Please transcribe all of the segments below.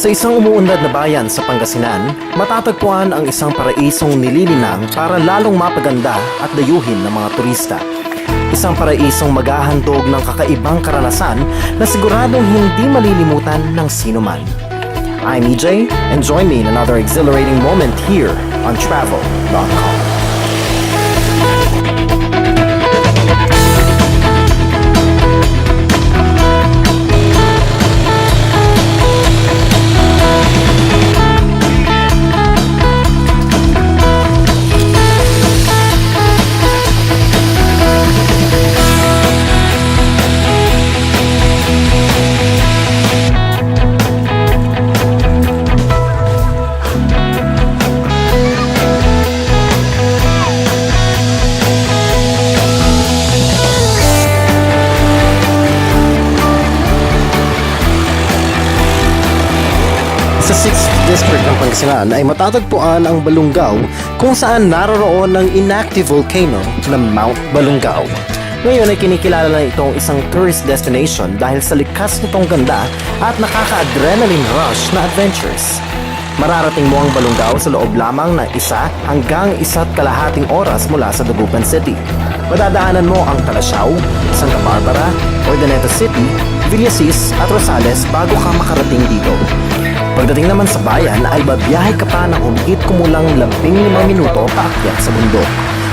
Sa isang umuunlad na bayan sa Pangasinan, matatagpuan ang isang paraisong nililinang para lalong mapaganda at dayuhin ng mga turista. Isang paraisong maghahandog ng kakaibang karanasan na siguradong hindi malilimutan ng sinuman. I'm EJ, and join me in another exhilarating moment here on Travel.com. Sa 6th District ng Pangasinan ay matatagpuan ang Balungaw kung saan naroroon ang inactive volcano na Mount Balungaw. Ngayon ay kinikilala na itong isang tourist destination dahil sa likas nitong ganda at nakaka-adrenaline rush na adventures. Mararating mo ang Balungaw sa loob lamang ng 1 hanggang 1.5 oras mula sa Dagupan City. Madadaanan mo ang Talasiao, Santa Barbara, Urdaneta City, Villasis at Rosales bago ka makarating dito. Pagdating naman sa bayan ay babiyahe ka pa ng humigit kumulang 15 minuto paakyat sa bundok.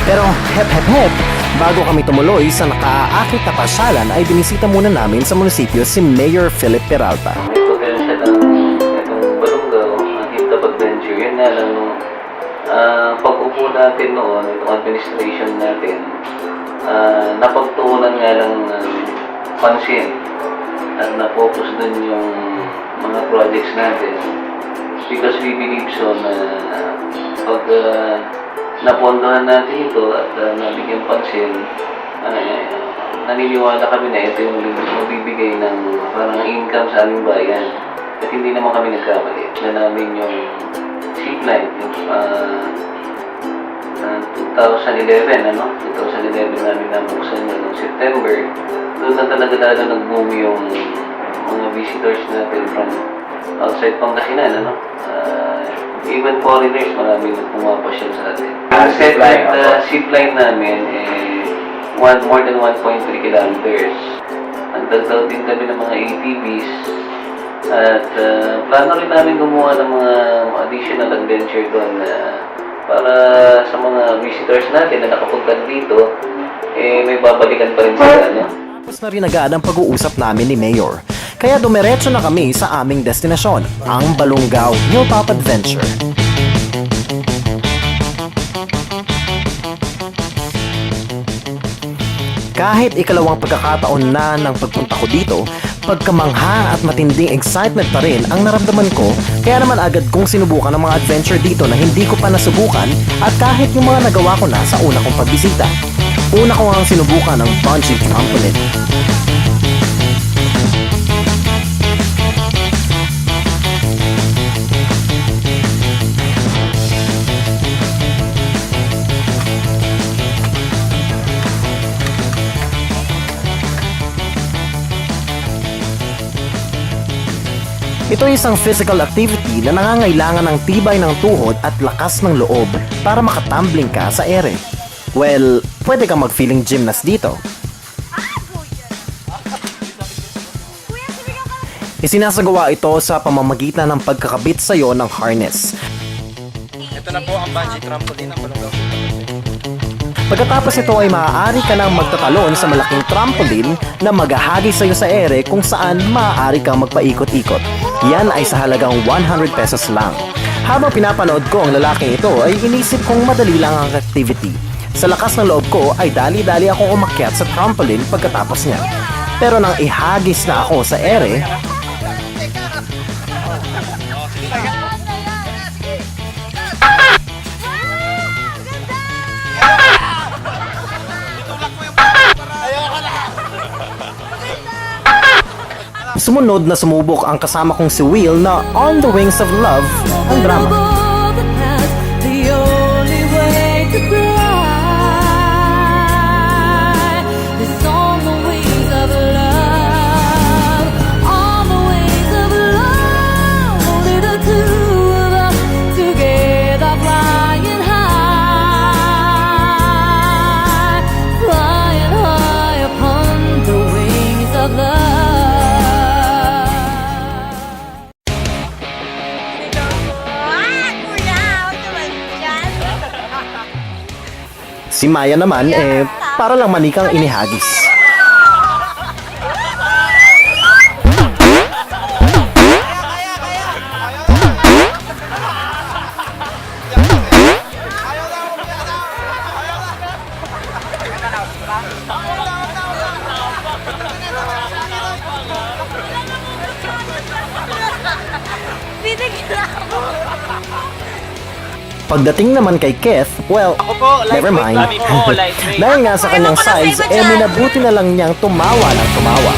Pero hep, bago kami tumuloy sa nakaaakit na pasyalan ay binisita muna namin sa munisipyo si Mayor Philip Peralta. Ito kaya siya ng Balungaw, ang Hilltop Adventure. Yun nga lang, pag-upo natin noon, itong administration natin, napagtuunan nga lang ng pansin at na-focus dun yung mga projects natin because we believe so na pag napondohan natin ito at nabigyan pansin, naniniwala kami na ito yung magbibigay ng parang income sa aming bayan at hindi naman kami nagkamali na namin yung zipline yung 2011 namin nabuksan yun noong September. Doon na talaga lalo nag-boom yung mga visitors natin from outside Pangasinan, even foreigners, marami na pumapasyal sa atin. Ang zipline namin, more than 1.3 kilometers. Nagdagdaw din kami ng mga ATVs at plano rin namin gumawa ng mga additional adventure doon para sa mga visitors natin na nakapunta dito, may babalikan pa rin sila, Tapos na rin agad ang pag-uusap namin ni Mayor. Kaya dumiretso na kami sa aming destinasyon, ang Balungaw Hilltop Adventure. Kahit ikalawang pagkakataon na ng pagpunta ko dito, pagkamangha at matinding excitement pa rin ang naramdaman ko, kaya naman agad kong sinubukan ang mga adventure dito na hindi ko pa nasubukan at kahit yung mga nagawa ko na sa una kong pagbisita. Una ko ang sinubukan ng bungee trampoline. Ito ay isang physical activity na nangangailangan ng tibay ng tuhod at lakas ng loob para makatumbling ka sa ere. Well, pwede kang mag-feeling gymnast dito. Isinasagawa ito sa pamamagitan ng pagkakabit sa iyo ng harness. Ito na po ang bungee trampoline ng Balungaw. Pagkatapos ito ay maaari ka nang magtatalon sa malaking trampoline na maghahagi sa iyo sa ere kung saan maaari kang magpaikot-ikot. Yan ay sa halagang 100 pesos lang. Habang pinapanood ko ang lalaking ito ay inisip kong madali lang ang activity. Sa lakas ng loob ko ay dali-dali akong umakyat sa trampoline pagkatapos niya. Pero nang ihagis na ako sa ere, sumunod na sumubok ang kasama kong si Will na on the wings of love ang drama. Si Maya naman, para lang manikang inihagis. Pagdating naman kay Keith, well, never mind. Dahil nga sa kanyang size, minabuti na lang niyang tumawa ng tumawa.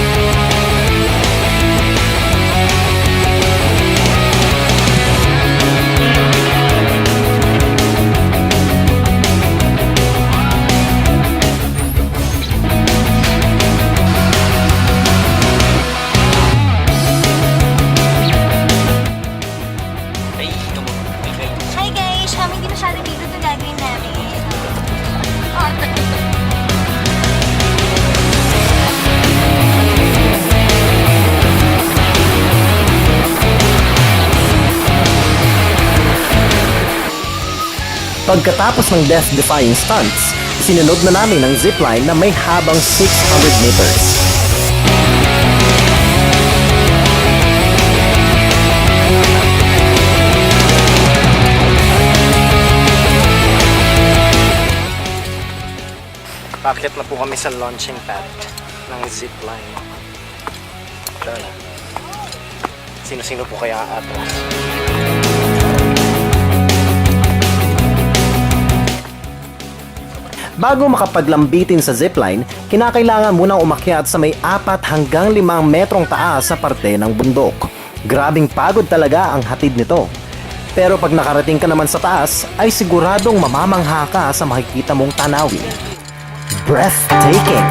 Hi guys! Hindi masyado dito ito gagawin namin. Pagkatapos ng death-defying stunts, sinunod na namin ang zipline na may habang 600 meters. Paakyat na po kami sa launching pad ng zipline. Tara na. Sino-sino po kaya atras? Bago makapaglambitin sa zipline, kinakailangan munang umakyat sa may 4 hanggang 5 metrong taas sa parte ng bundok. Grabing pagod talaga ang hatid nito. Pero pag nakarating ka naman sa taas, ay siguradong mamamangha ka sa makikita mong tanawin. Breathtaking!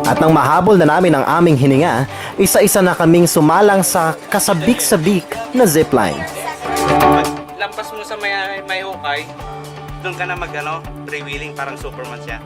At nang mahabol na namin ang aming hininga, isa-isa na kaming sumalang sa kasabik-sabik na zipline. Lampas mo sa may hukay, doon ka na freewheeling, parang Superman siya.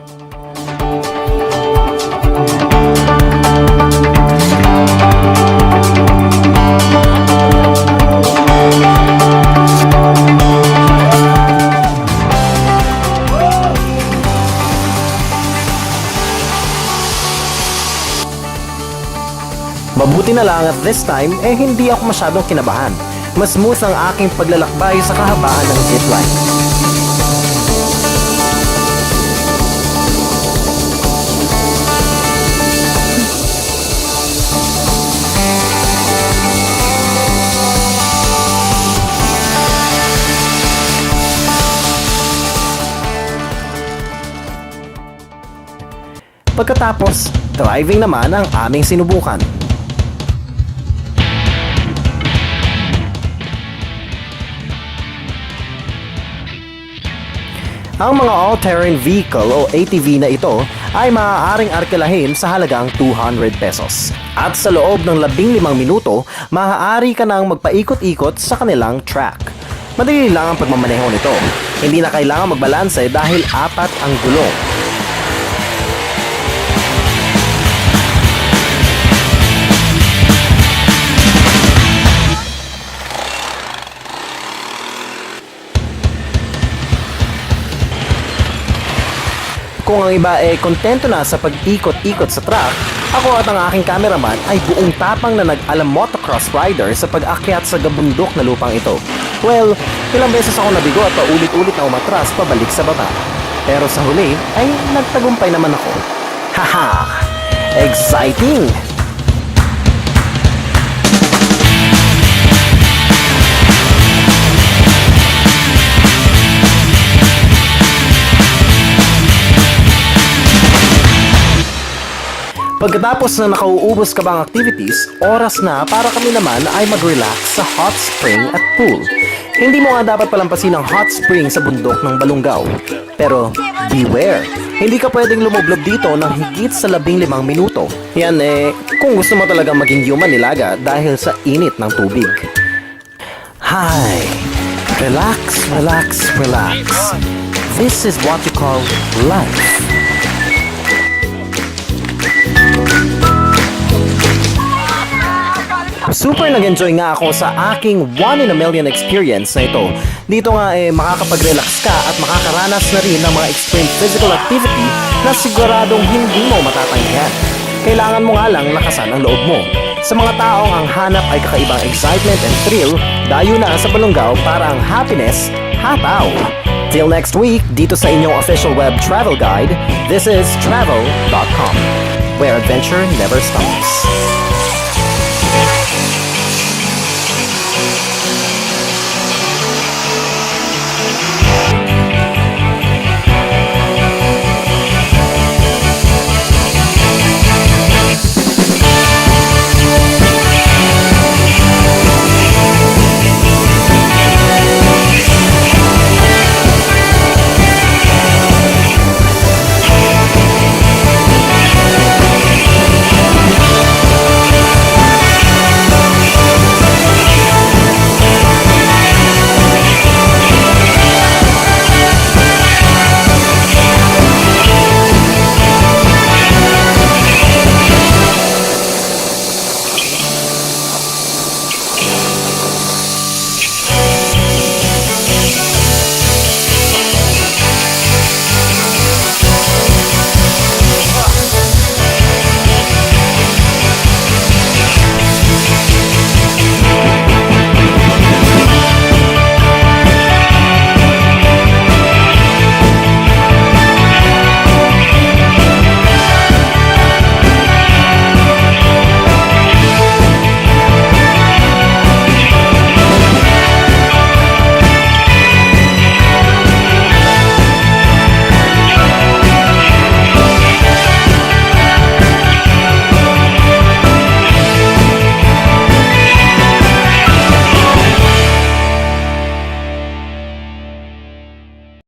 Mabuti na lang at this time, hindi ako masyadong kinabahan. Mas smooth ang aking paglalakbay sa kahabaan ng zipline. Pagkatapos, driving naman ang aming sinubukan. Ang mga all-terrain vehicle o ATV na ito ay maaaring arkelahin sa halagang 200 pesos. At sa loob ng 15 minuto, maaari ka nang magpaikot-ikot sa kanilang track. Madali lang ang pagmamaneho nito. Hindi na kailangan magbalanse dahil 4 ang gulong. Kung ang iba kontento na sa pag-ikot-ikot sa track, ako at ang aking cameraman ay buong tapang na nag-alam motocross rider sa pag-akyat sa gabundok na lupang ito. Well, ilang beses ako nabigo at paulit-ulit na umatras pabalik sa baba. Pero sa huli ay nagtagumpay naman ako. Haha! Exciting! Pagkatapos na nakauubos ka bang activities, oras na para kami naman ay mag-relax sa hot spring at pool. Hindi mo nga dapat palampasin ang hot spring sa bundok ng Balungaw. Pero beware, hindi ka pwedeng lumublob dito ng higit sa 15 minuto. Yan kung gusto mo talagang maging human nilaga dahil sa init ng tubig. Hi! Relax, relax, relax. This is what you call life. Super nag-enjoy nga ako sa aking 1 in a million experience na ito. Dito nga makakapag-relax ka at makakaranas na rin ng mga extreme physical activity na siguradong hindi mo matatanggihan. Kailangan mo nga lang lakasan ang loob mo. Sa mga taong ang hanap ay kakaibang excitement and thrill, dayo na sa Balungaw para ang happiness hataw. Till next week, dito sa inyong official web travel guide, this is travel.com, where adventure never stops.